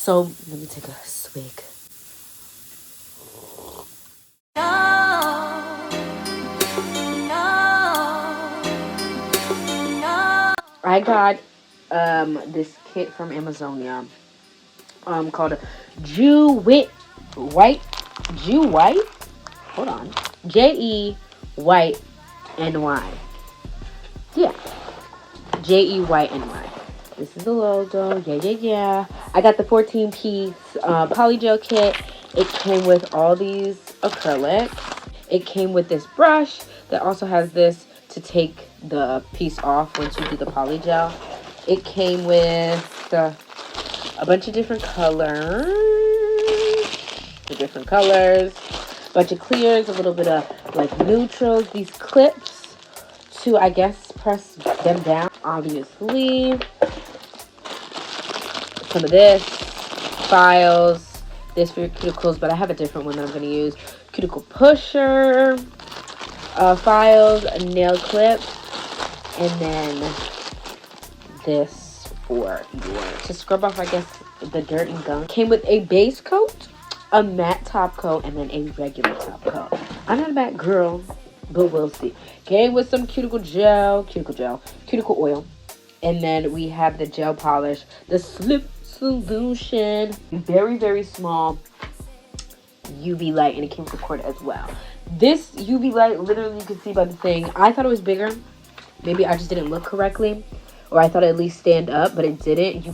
So let me take a swig. I got this kit from Amazonia called JEWHITENY. Hold on. JEWHITENY. Yeah. JEWHITENY. This is the logo. Yeah. I got the 14-piece polygel kit. It came with all these acrylics. It came with this brush that also has this to take the piece off once you do the polygel. It came with a bunch of different colors. A bunch of clears, a little bit of like neutrals. These clips to, I guess, press them down. Obviously, some of this, files, this for your cuticles, but I have a different one that I'm going to use. Cuticle pusher, files, nail clips, and then this for to scrub off, I guess, the dirt and gunk. Came with a base coat, a matte top coat, and then a regular top coat. I'm not a matte girl, but we'll see. Came with some cuticle oil, and then we have the gel polish, the slip solution, very, very small UV light, and it came with the cord as well. This UV light, literally, you can see by the thing. I thought it was bigger. Maybe I just didn't look correctly, or I thought it at least stand up, but it didn't. You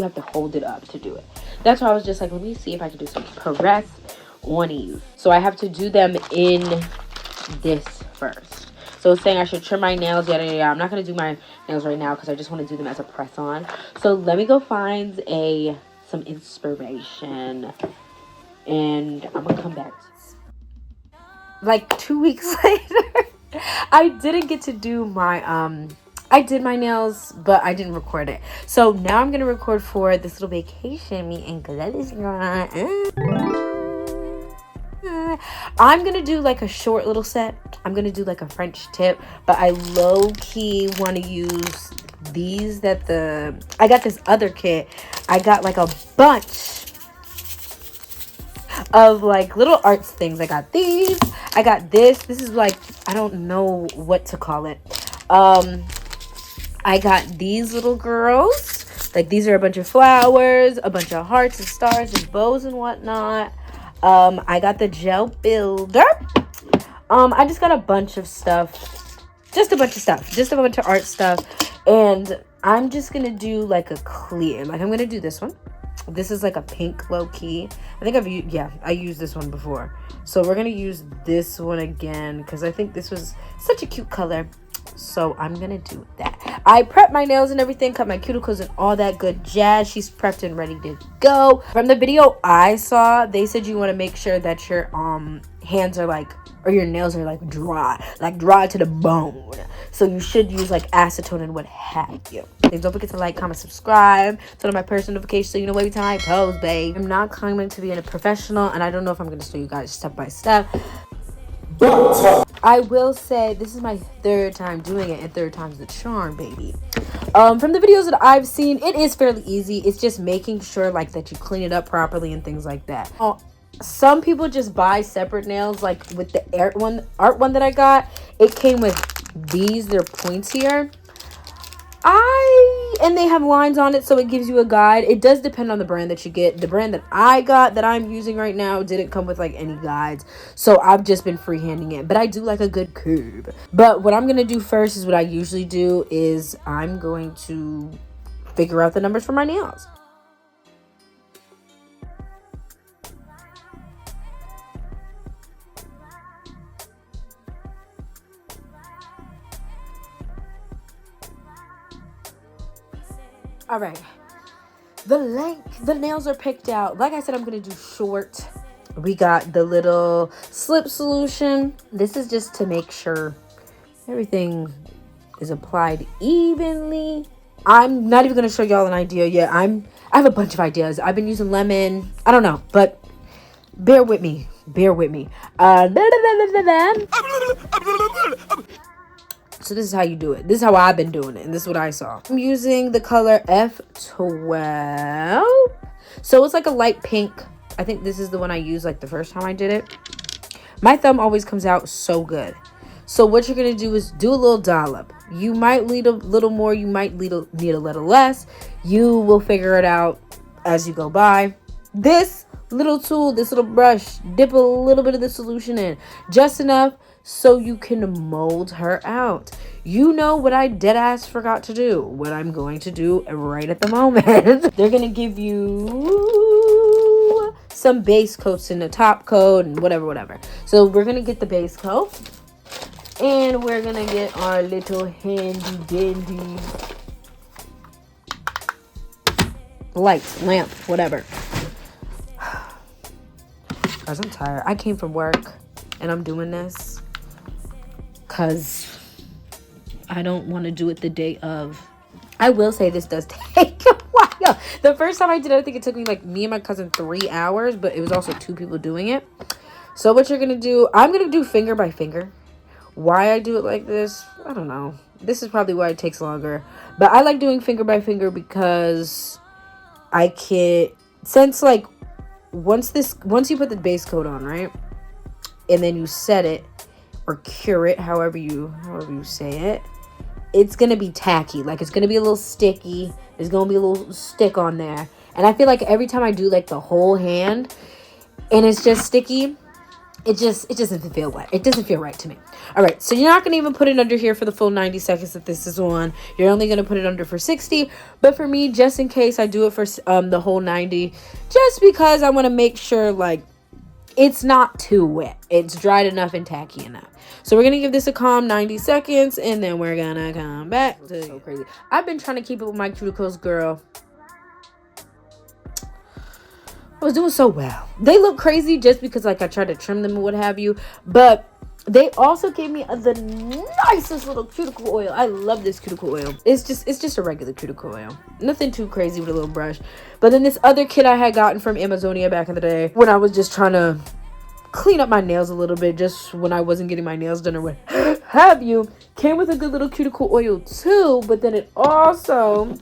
have to hold it up to do it. That's why I was just like, let me see if I can do some press on these. So I have to do them in this first. So it's saying I should trim my nails. Yada. I'm not gonna do my nails right now because I just want to do them as a press on. So let me go find some inspiration, and I'm gonna come back. Like 2 weeks later, I didn't get to do my I did my nails, but I didn't record it. So now I'm gonna record for this little vacation me and Gladys. I'm gonna do like a short little set. I'm gonna do like a French tip, but I low-key want to use these I got this other kit. I got like a bunch of like little arts things. I got these. I got this. This is like, I don't know what to call it. I got these little girls. Like, these are a bunch of flowers, a bunch of hearts and stars and bows and whatnot. I got the gel builder. I just got a bunch of stuff. Just a bunch of art stuff. And I'm just gonna do like a clear. Like, I'm gonna do this one. This is like a pink low-key. I think I used this one before. So we're gonna use this one again because I think this was such a cute color. So I'm gonna do that. I prepped my nails and everything, cut my cuticles and all that good jazz. She's prepped and ready to go. From the video I saw, they said you want to make sure that your hands are like, or your nails are like dry to the bone. So you should use like acetone and what have you. Please don't forget to like, comment, subscribe, turn on my post notifications so you know every time I post, babe. I'm not claiming to be a professional, and I don't know if I'm gonna show you guys step by step. I will say this is my third time doing it, and third time's the charm, baby. From the videos that I've seen, it is fairly easy. It's just making sure like that you clean it up properly and things like that. Some people just buy separate nails, like with the art one that I got. It came with these, they're pointier. And they have lines on it, so it gives you a guide. It does depend on the brand that you get. The brand that I got, that I'm using right now, didn't come with like any guides, so I've just been freehanding it. But I do like a good curve. But what I'm gonna do first is what I usually do is I'm going to figure out the numbers for my nails. All right, the length, the nails are picked out. Like I said, I'm gonna do short. We got the little slip solution. This is just to make sure everything is applied evenly. I'm not even gonna show y'all an idea yet. I have a bunch of ideas. I've been using lemon. I don't know, but bear with me. So this is how you do it. This is how I've been doing it, and this is what I saw. I'm using the color F12. So it's like a light pink. I think this is the one I used like the first time I did it. My thumb always comes out so good. So what you're going to do is do a little dollop. You might need a little more. You might need a little less. You will figure it out as you go by. This little tool, this little brush, dip a little bit of the solution in. Just enough so you can mold her out. You know what I deadass forgot to do. What I'm going to do right at the moment. They're going to give you some base coats in the top coat and whatever. So we're going to get the base coat. And we're going to get our little handy dandy light, lamp, whatever. Guys, I'm tired. I came from work and I'm doing this because I don't want to do it the day of. I will say this does take a while. The first time I did it, I think it took me like me and my cousin 3 hours, but it was also 2 people doing it. So what you're going to do, I'm going to do finger by finger. Why I do it like this, I don't know. This is probably why it takes longer. But I like doing finger by finger because I can, since like once you put the base coat on, right? And then you set it or cure it, however you say it, it's going to be tacky. Like it's going to be a little sticky. There's going to be a little stick on there. And I feel like every time I do like the whole hand and it's just sticky, it doesn't feel right. It doesn't feel right to me. All right, so you're not going to even put it under here for the full 90 seconds that this is on. You're only going to put it under for 60. But for me, just in case, I do it for the whole 90. Just because I want to make sure, like, it's not too wet. It's dried enough and tacky enough. So we're going to give this a calm 90 seconds. And then we're going to come back to so crazy. I've been trying to keep it with my cuticles, girl. I was doing so well. They look crazy just because like I tried to trim them and what have you. But they also gave me the nicest little cuticle oil. I love this cuticle oil. It's just a regular cuticle oil. Nothing too crazy with a little brush. But then this other kit I had gotten from Amazonia back in the day when I was just trying to clean up my nails a little bit, just when I wasn't getting my nails done or what have you, came with a good little cuticle oil too. But then it also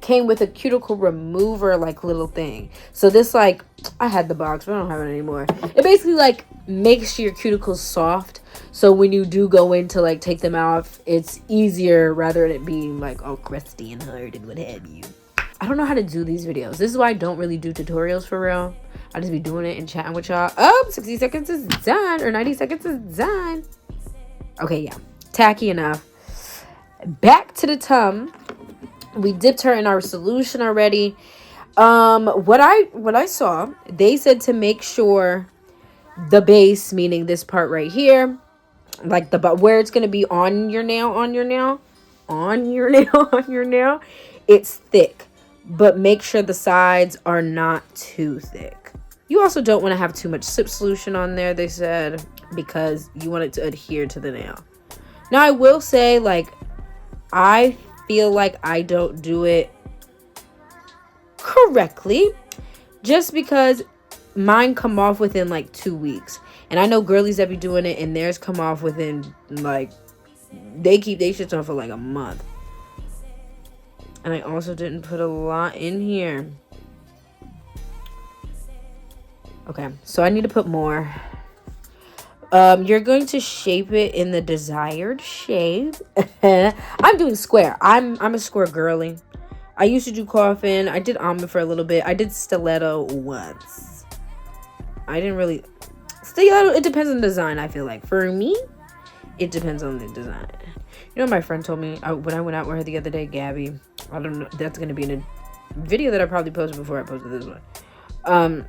came with a cuticle remover like little thing. So this, like, I had the box but I don't have it anymore. It basically like makes your cuticles soft, so when you do go in to like take them off, it's easier rather than it being like all crusty and hard and what have you. I don't know how to do these videos. This is why I don't really do tutorials for real. I just be doing it and chatting with y'all. Oh, 60 seconds is done, or 90 seconds is done. Okay, yeah, tacky enough. Back to the tum. We dipped her in our solution already. What I saw, they said to make sure the base, meaning this part right here, like the where it's gonna be on your nail, it's thick, but make sure the sides are not too thick. You also don't want to have too much sip solution on there, they said, because you want it to adhere to the nail. Now I will say, like, I feel like I don't do it correctly just because mine come off within like 2 weeks, and I know girlies that be doing it and theirs come off within like, they keep their shits on for like a month. And I also didn't put a lot in here. Okay, so I need to put more. You're going to shape it in the desired shape. I'm doing square. I'm a square girly. I used to do coffin. I did almond for a little bit. I did stiletto once. I didn't really... Stiletto, it depends on the design, I feel like. For me, it depends on the design. You know, my friend told me when I went out with her the other day, Gabby. I don't know. That's going to be in a video that I probably posted before I posted this one.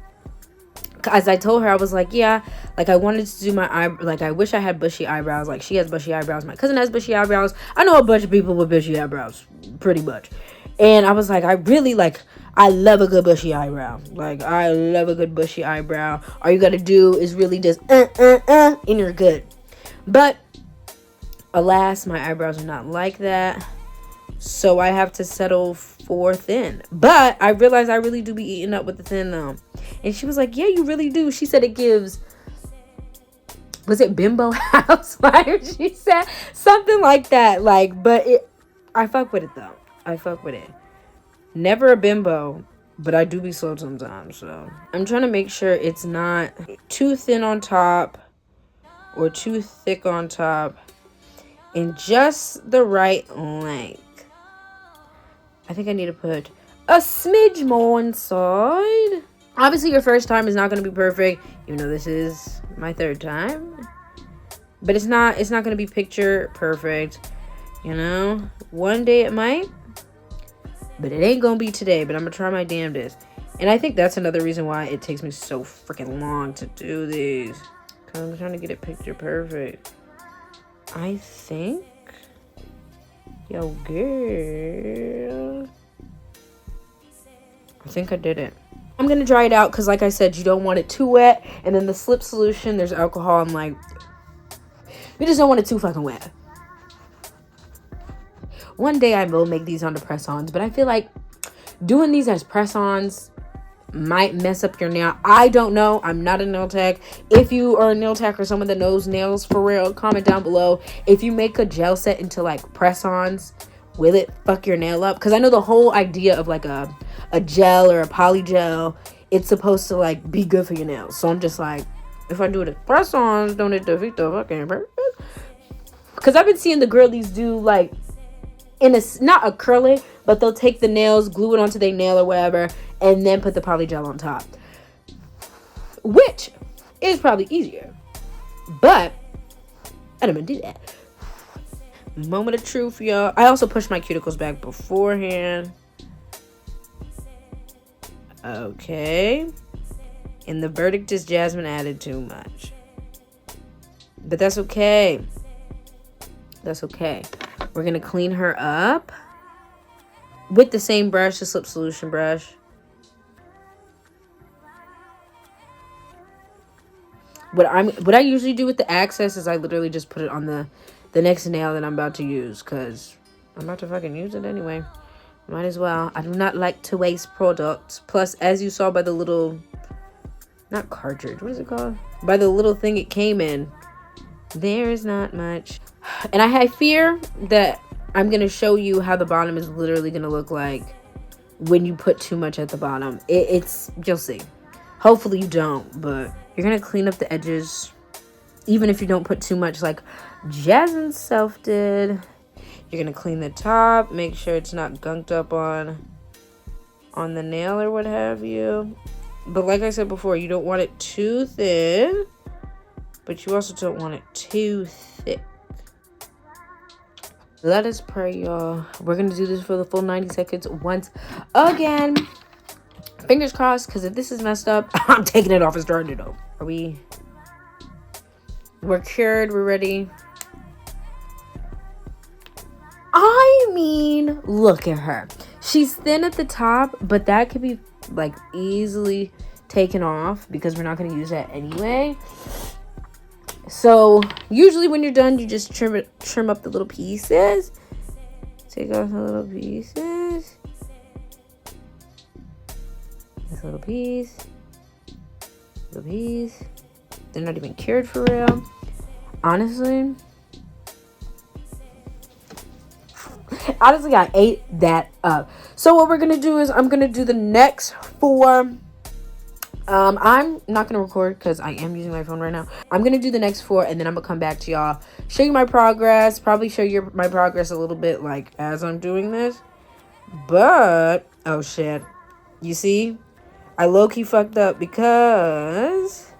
As I told her, I was like, yeah, like I wanted to do my like I wish I had bushy eyebrows. Like she has bushy eyebrows, my cousin has bushy eyebrows, I know a bunch of people with bushy eyebrows, pretty much. And I was like, I really like, I love a good bushy eyebrow. Like I love a good bushy eyebrow. All you gotta do is really just and you're good. But alas, my eyebrows are not like that, so I have to settle for thin. But I realized I really do be eating up with the thin though. And she was like, yeah, you really do. She said it gives, was it Bimbo House vibes? She said something like that. Like, but I fuck with it though. I fuck with it. Never a bimbo, but I do be slow sometimes. So I'm trying to make sure it's not too thin on top or too thick on top, and just the right length. I think I need to put a smidge more inside. Obviously, your first time is not going to be perfect, even though this is my third time. But it's not going to be picture perfect, you know? One day it might, but it ain't going to be today. But I'm going to try my damnedest. And I think that's another reason why it takes me so freaking long to do these. Because I'm trying to get it picture perfect. I think... Yo, girl. I think I did it. I'm going to dry it out because, like I said, you don't want it too wet. And then the slip solution, there's alcohol. I'm like... We just don't want it too fucking wet. One day I will make these onto press-ons, but I feel like doing these as press-ons might mess up your nail. I don't know. I'm not a nail tech. If you are a nail tech or someone that knows nails for real, comment down below. If you make a gel set into like press-ons, will it fuck your nail up? Because I know the whole idea of like a gel or a poly gel, it's supposed to like be good for your nails. So I'm just like, if I do it as press-ons, don't it defeat the fucking purpose? Because I've been seeing the girlies do like in a, not acrylic, but they'll take the nails, glue it onto their nail or whatever, and then put the poly gel on top, which is probably easier. But I don't even do that. Moment of truth, y'all. I also pushed my cuticles back beforehand. Okay. And the verdict is Jasmine added too much. But that's okay. That's okay. We're going to clean her up with the same brush, the slip solution brush. What I usually do with the access is I literally just put it on the next nail that I'm about to use, because I'm about to fucking use it anyway. Might as well. I do not like to waste products. Plus, as you saw by the little, not cartridge, what is it called? By the little thing it came in, there is not much. And I fear that I'm going to show you how the bottom is literally going to look like when you put too much at the bottom. It's, you'll see. Hopefully you don't, but you're going to clean up the edges, even if you don't put too much like Jasmine self did. You're going to clean the top, make sure it's not gunked up on the nail or what have you. But like I said before, you don't want it too thin, but you also don't want it too thick. Let us pray, y'all. We're going to do this for the full 90 seconds once again. Fingers crossed, because if this is messed up, I'm taking it off and starting it over. We're cured. We're ready. I mean, look at her. She's thin at the top, but that could be like easily taken off because we're not going to use that anyway. So usually when you're done, you just trim up the little pieces. Take off the little pieces. This little piece. Little piece. They're not even cured for real. Honestly, I ate that up. So what we're going to do is I'm going to do the next 4. I'm not going to record because I am using my phone right now. I'm going to do the next 4 and then I'm going to come back to y'all. Show you my progress. Probably show you my progress a little bit like as I'm doing this. But, oh shit. You see? I low-key fucked up because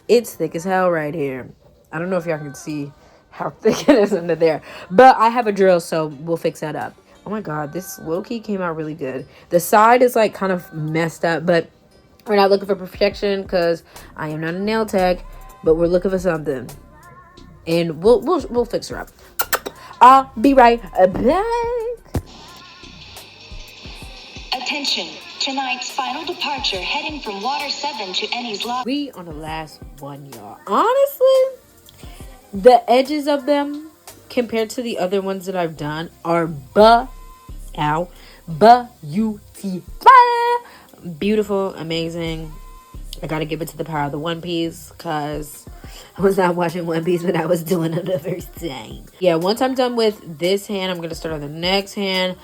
it's thick as hell right here. I don't know if y'all can see how thick it is under there. But I have a drill, so we'll fix that up. Oh my god, this low-key came out really good. The side is like kind of messed up, but we're not looking for perfection because I am not a nail tech, but we're looking for something. And we'll fix her up. I'll be right back. Attention. Tonight's final departure heading from Water 7 to Annie's Lodge. We on the last one, y'all. Honestly, the edges of them compared to the other ones that I've done are beautiful, amazing. I gotta give it to the power of the One Piece because I was not watching One Piece when I was doing another thing. Yeah, once I'm done with this hand, I'm gonna start on the next hand.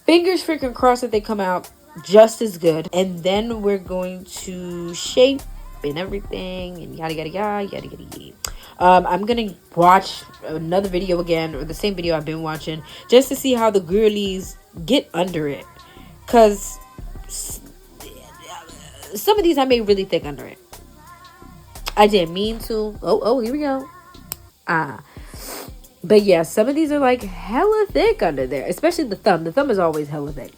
Fingers freaking crossed that they come out just as good. And then we're going to shape and everything and yada yada yada yada yada yada. I'm gonna watch another video again, or the same video I've been watching, just to see how the girlies get under it, because some of these I made really thick under it. I didn't mean to. Oh, here we go. But yeah, some of these are like hella thick under there, especially the thumb. The thumb is always hella thick.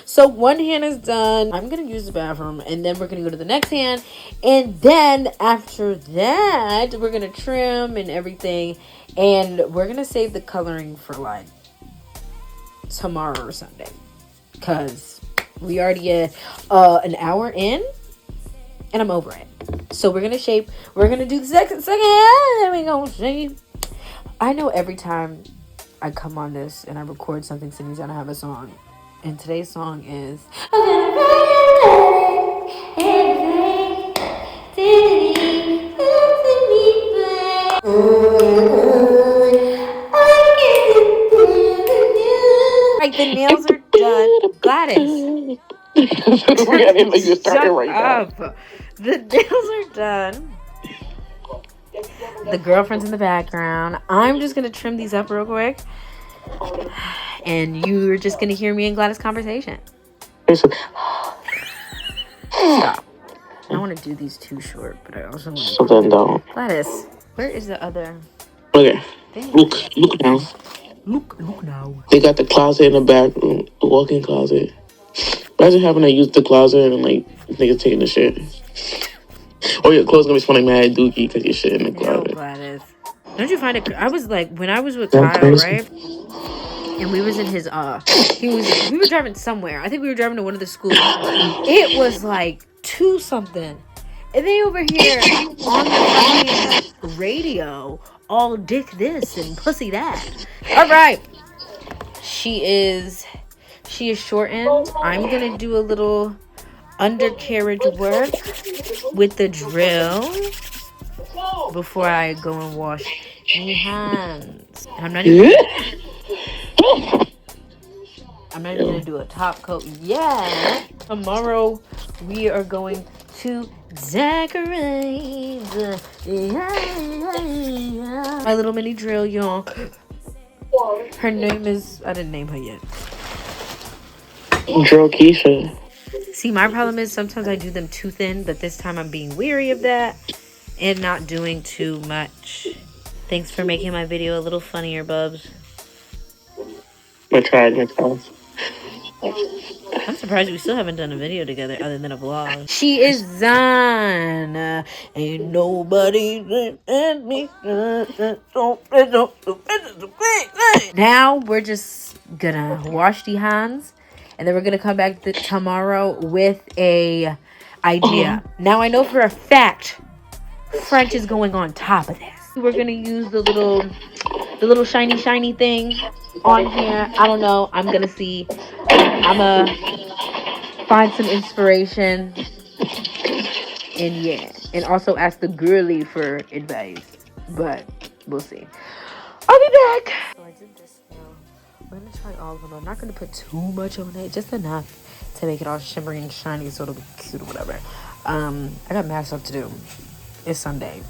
So one hand is done. I'm gonna use the bathroom, and then we're gonna go to the next hand, and then after that we're gonna trim and everything, and we're gonna save the coloring for like tomorrow or Sunday, because we already an hour in and I'm over it. So we're gonna shape. We're gonna do the second hand, and we gonna shape. I know every time I come on this and I record something, Cindy's gonna have a song. And today's song is like the nails are done. Gladys. Shut up. The nails are done. The girlfriend's in the background. I'm just gonna trim these up real quick, and you're just gonna hear me and Gladys' conversation. Stop. I don't want to do these too short, but I also want to. So then don't. Gladys, where is the other? Okay. Look now. Look now. They got the closet in the back room, the walk-in closet. Imagine having to use the closet and like niggas taking the shit. Oh, your clothes gonna be smelling mad dookie because your shit in the closet. Yo, Gladys. Don't you find it? I was like, when I was with Kyle, right? And we was in his we were driving somewhere. I think we were driving to one of the schools. It was like 2 something. And they over here on the fucking radio, all dick this and pussy that. All right. She is shortened. I'm going to do a little undercarriage work with the drill before I go and wash my hands. And I'm not even going to do a top coat yet. Tomorrow we are going to decorate. My little mini drill, y'all. Her name is, I didn't name her yet. Drill Keisha. See, my problem is sometimes I do them too thin, but this time I'm being weary of that and not doing too much. Thanks for making my video a little funnier, Bubs. I tried myself. I'm surprised we still haven't done a video together other than a vlog. She is done. Ain't nobody let me. Now we're just gonna wash the hands, and then we're gonna come back tomorrow with a idea. Now I know for a fact French is going on top of this. We're gonna use the little shiny thing on here. I don't know. I'm gonna see. I'm gonna find some inspiration, and yeah, and also ask the girly for advice, but we'll see. I'll be back. So I did this now. We're gonna try all of them. I'm not gonna put too much on it, just enough to make it all shimmery and shiny so it'll be cute or whatever. I got mad stuff to do. It's Sunday.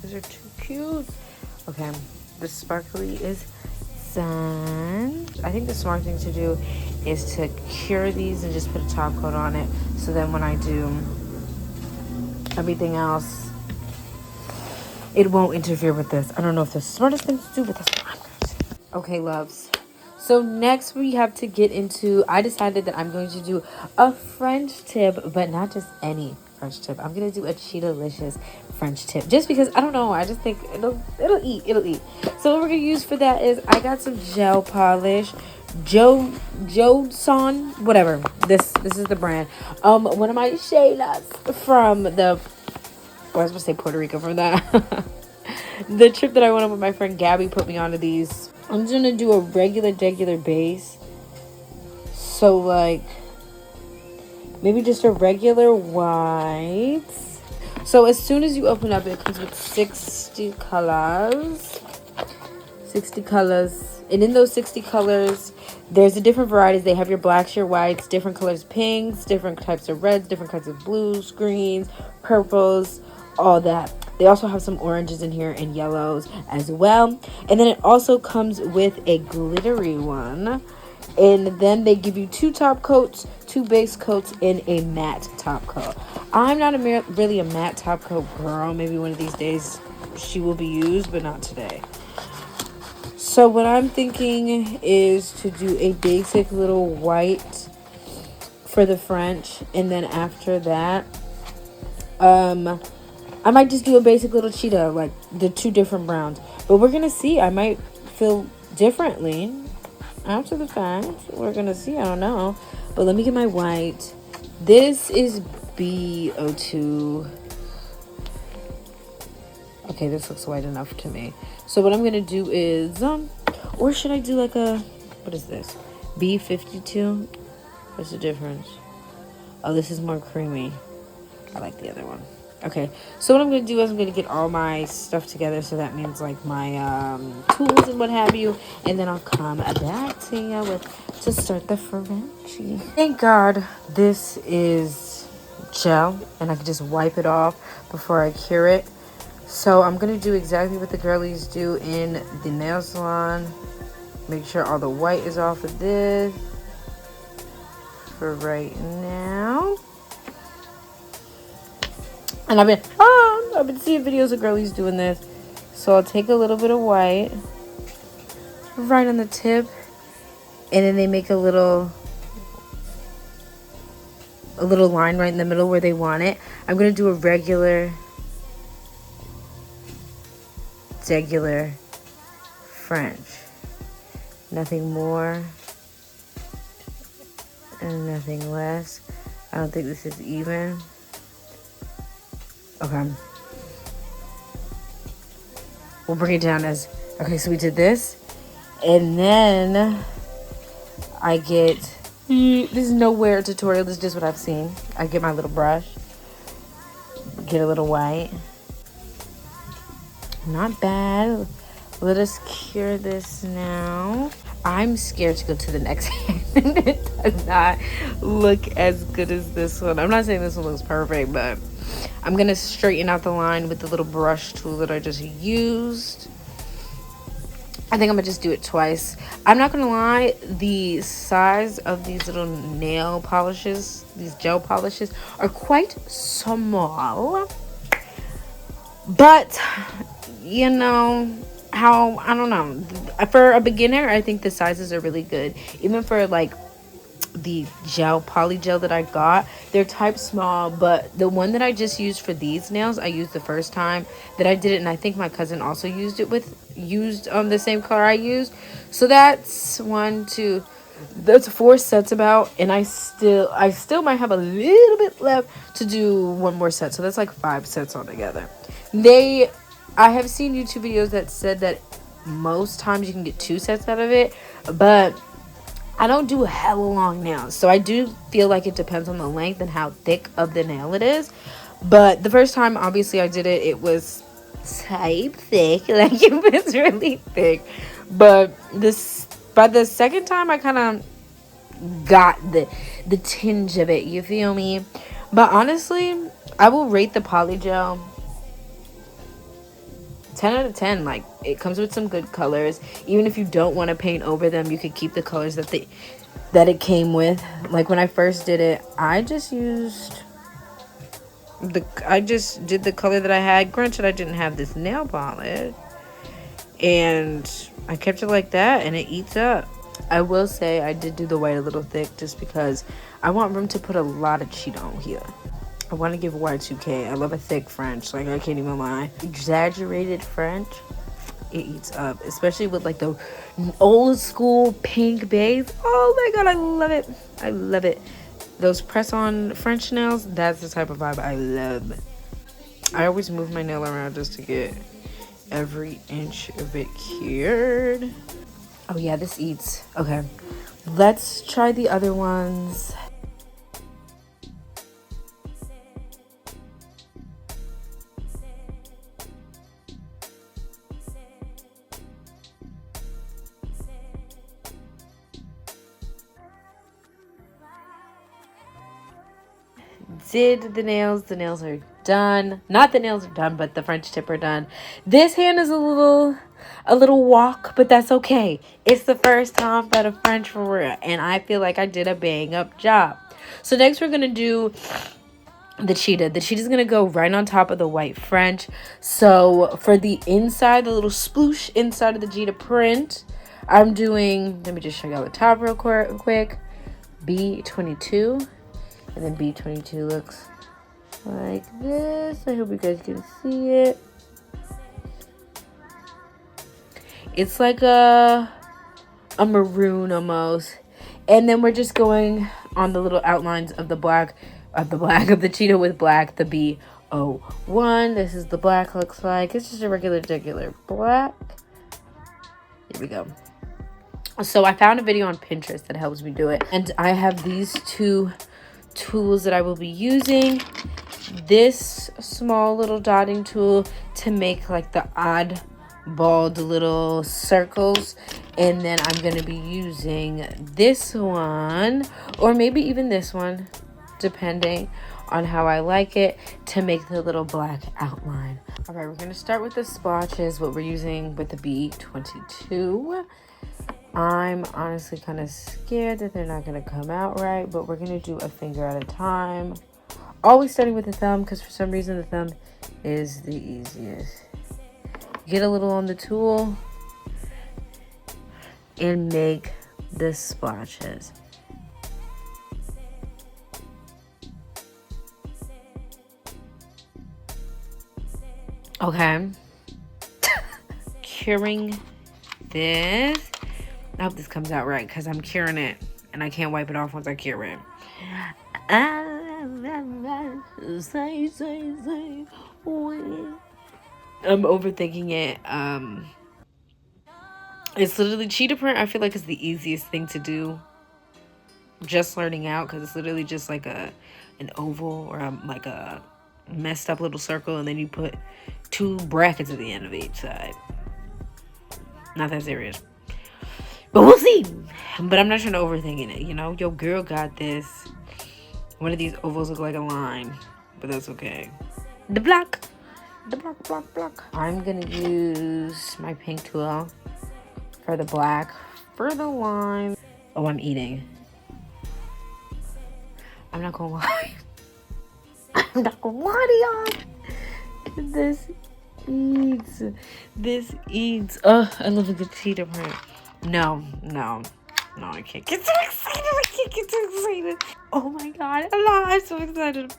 These are too cute. Okay, the sparkly is done. I think the smart thing to do is to cure these and just put a top coat on it. So then when I do everything else, it won't interfere with this. I don't know if the smartest thing to do, but that's what I'm going to do. Okay, loves. So next we have to get into, I decided that I'm going to do a French tip, but not just any French tip. I'm going to do a Cheetah-licious French tip. Just because, I don't know, I just think it'll eat. So what we're going to use for that is, I got some gel polish. JODSONE, whatever. This is the brand. One of my shaylas from the, I was going to say Puerto Rico, from that. The trip that I went on with my friend Gabby put me onto these. I'm just gonna do a regular base. So like maybe just a regular white. So as soon as you open up, it comes with 60 colors. 60 colors. And in those 60 colors, there's the different varieties. They have your blacks, your whites, different colors, pinks, different types of reds, different kinds of blues, greens, purples, all that. They also have some oranges in here and yellows as well. And then it also comes with a glittery one. And then they give you 2 top coats, 2 base coats, and a matte top coat. I'm not really a matte top coat girl. Maybe one of these days she will be used, but not today. So what I'm thinking is to do a basic little white for the French. And then after that, I might just do a basic little cheetah, like the 2 different browns. But we're going to see. I might feel differently after the fact. We're going to see. I don't know. But let me get my white. This is B02. Okay, this looks white enough to me. So what I'm going to do is, or should I do like a, what is this? B52? What's the difference? Oh, this is more creamy. I like the other one. Okay, so what I'm going to do is I'm going to get all my stuff together. So that means like my tools and what have you. And then I'll come back to you to start the Frenchie. Thank God this is gel. And I can just wipe it off before I cure it. So I'm going to do exactly what the girlies do in the nail salon. Make sure all the white is off of this for right now. And I've been seeing videos of girlies doing this. So I'll take a little bit of white right on the tip, and then they make a little line right in the middle where they want it. I'm gonna do a regular French. Nothing more and nothing less. I don't think this is even. Okay. We'll bring it down as, okay, so we did this. And then I get, this is nowhere tutorial, this is just what I've seen. I get my little brush, get a little white. Not bad. Let us cure this now. I'm scared to go to the next hand. It does not look as good as this one. I'm not saying this one looks perfect, but I'm going to straighten out the line with the little brush tool that I just used. I think I'm going to just do it twice. I'm not going to lie, the size of these little nail polishes, these gel polishes, are quite small. But, you know, I don't know. For a beginner, I think the sizes are really good. Even for, like, the poly gel that I got, they're type small, but the one that I just used for these nails, I used the first time that I did it, and I think my cousin also used the same color I used. So that's 4 sets about, and I still might have a little bit left to do one more set, so that's like 5 sets altogether. I have seen YouTube videos that said that most times you can get 2 sets out of it, but I don't do hella long nails, so I do feel like it depends on the length and how thick of the nail it is. But the first time, obviously, I did it, it was type thick, like it was really thick. But by the second time, I kind of got the tinge of it, you feel me? But honestly, I will rate the polygel 10 out of 10. Like, it comes with some good colors. Even if you don't want to paint over them, you could keep the colors that that it came with. Like when I first did it, I just did the color that I had. Granted, I didn't have this nail polish, and I kept it like that, and it eats up. I will say I did do the white a little thick just because I want room to put a lot of cheat on here. I want to give Y2K. I love a thick French, like I can't even lie. Exaggerated French, it eats up, especially with like the old school pink base. Oh my god, I love it. I love it. Those press-on French nails, that's the type of vibe I love. I always move my nail around just to get every inch of it cured. Oh yeah, this eats. Okay, let's try the other ones. Did the nails are done. Not the nails are done, but the French tip are done. This hand is a little walk, but that's okay. It's the first time for the French for real, and I feel like I did a bang up job. So next we're gonna do the cheetah. The cheetah is gonna go right on top of the white French. So for the inside, the little sploosh inside of the cheetah print, I'm doing, let me just show you all the top real quick. B22. And then B22 looks like this. I hope you guys can see it. It's like a maroon almost. And then we're just going on the little outlines of the black of the cheetah with black, the B01. This is the black looks like. It's just a regular black. Here we go. So I found a video on Pinterest that helps me do it. And I have these two tools that I will be using. This small little dotting tool to make like the oddballed little circles, and then I'm going to be using this one, or maybe even this one, depending on how I like it, to make the little black outline. All right, we're going to start with the splotches, what we're using with the B22. I'm honestly kind of scared that they're not going to come out right, but we're going to do a finger at a time. Always starting with the thumb, because for some reason the thumb is the easiest. Get a little on the tool and make the splotches. Okay. Curing this. I hope this comes out right because I'm curing it and I can't wipe it off once I cure it. I'm overthinking it. It's literally cheetah print. I feel like it's the easiest thing to do. Just learning out, because it's literally just like an oval or like a messed up little circle, and then you put 2 brackets at the end of each side. Not that serious. But we'll see. But I'm not trying to overthinking it, you know? Your girl got this. One of these ovals look like a line, but that's okay. The block. I'm going to use my pink tool for the black, for the line. Oh, I'm eating. I'm not going to lie. I'm not going to lie to y'all. This eats. Oh, I love a good cheetah print. No, I can't get too excited. Oh my god, I'm so excited.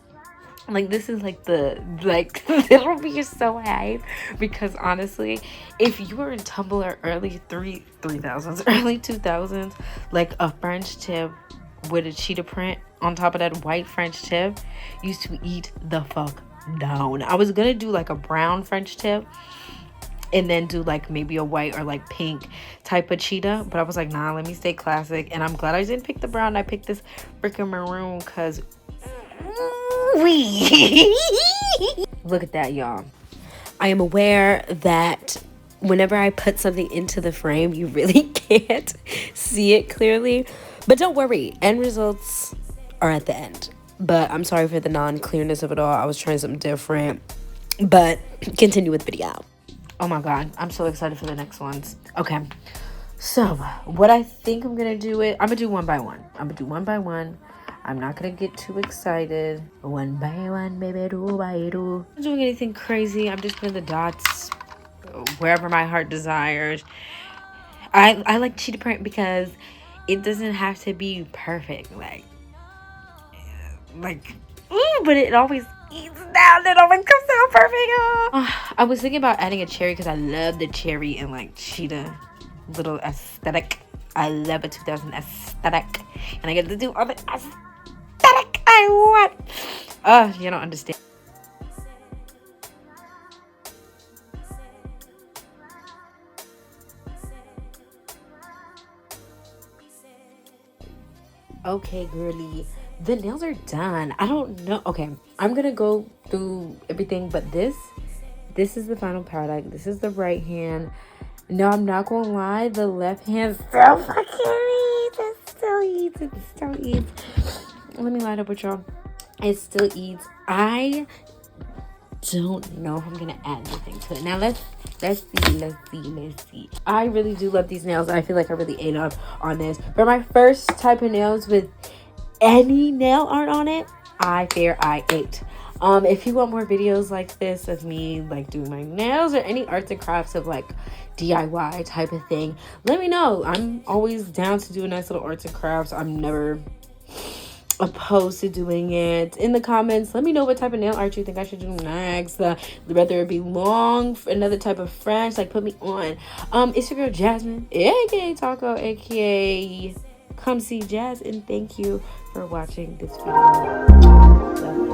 Like, this is like it'll be so hype, because honestly, if you were in Tumblr early 2000s, like a French tip with a cheetah print on top of that white French tip used to eat the fuck down. I was gonna do like a brown French tip and then do like maybe a white or like pink type of cheetah, but I was like, nah, let me stay classic. And I'm glad I didn't pick the brown. I picked this freaking maroon, because look at that, y'all. I am aware that whenever I put something into the frame, you really can't see it clearly, but don't worry, end results are at the end. But I'm sorry for the non-clearness of it all. I was trying something different, but continue with video. Oh my god, I'm so excited for the next ones. Okay, So what I think I'm gonna do it, I'm gonna do one by one. I'm not gonna get too excited. One by one, baby, do by do. I'm not doing anything crazy. I'm just putting the dots wherever my heart desires. I like cheetah print because it doesn't have to be perfect. But it always eats down. It always comes out perfect. I was thinking about adding a cherry because I love the cherry and like cheetah little aesthetic. I love a 2000 aesthetic, and I get to do all the aesthetic I want. You don't understand. Okay, girly, the nails are done. I don't know. Okay, I'm gonna go through everything, but this is the final product. This is the right hand. No, I'm not gonna lie, the left hand still fucking eats. It still eats. Let me light up with y'all. It still eats. I don't know if I'm gonna add anything to it. Now let's see. I really do love these nails. I feel like I really ate up on this. For my first type of nails with any nail art on it, I ate. If you want more videos like this of me like doing my nails or any arts and crafts of like DIY type of thing, let me know. I'm always down to do a nice little arts and crafts. I'm never opposed to doing it. In the comments, let me know what type of nail art you think I should do next. Whether it be long, another type of French, like put me on. It's your girl Jasmine, aka Taco, aka Come See Jazz, and thank you for watching this video. Love you.